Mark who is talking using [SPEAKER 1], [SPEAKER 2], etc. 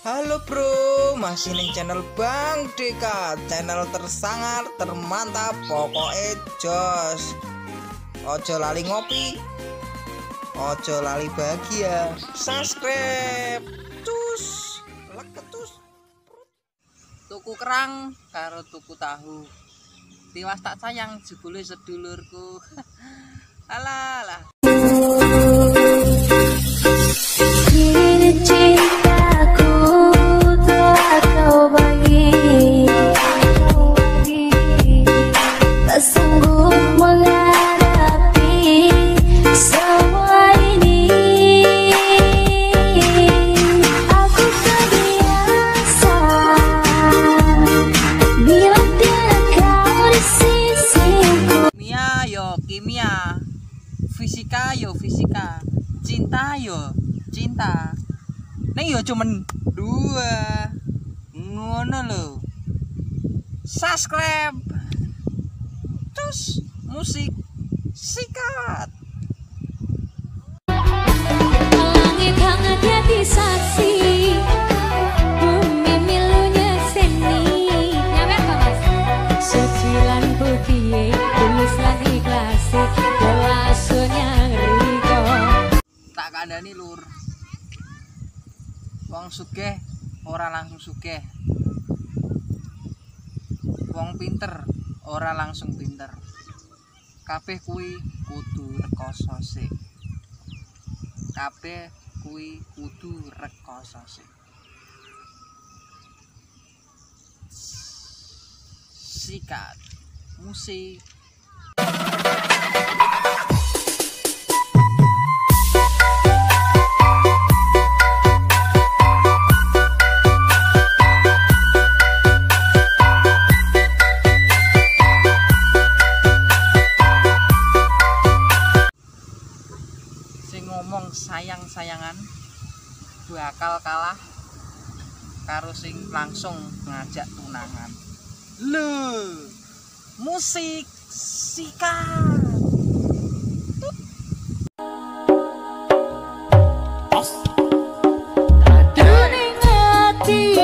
[SPEAKER 1] Halo bro, masih nih channel Bang Deka, channel tersangar, termantap, pokoknya jos. Ojo lali ngopi, ojo lali bahagia, subscribe, cus, leketus.
[SPEAKER 2] Tuku kerang karo tuku tahu, tiwas tak sayang jebule sedulurku. Alah. Kimia, fisika yo fisika, cinta yo cinta. Ning yo cuman dua. Ngono lho. Subscribe. Terus musik sikat.
[SPEAKER 3] Langit hangat hati saksi. Bumi milunya seni. Nyawer Mas. Suci lan putih, tulus lan ikhlas.
[SPEAKER 2] Tak kandhani lur. Wong sugih ora langsung sugih. Wong pinter ora langsung pinter. Kabeh kuwi kudu rekoso sik. Kabeh kuwi kudu rekoso sik. Sikat musik. Sing ngomong sayang-sayangan bakal kalah karo sing langsung ngajak tunangan. Lho, musik sikat.
[SPEAKER 3] Ning ati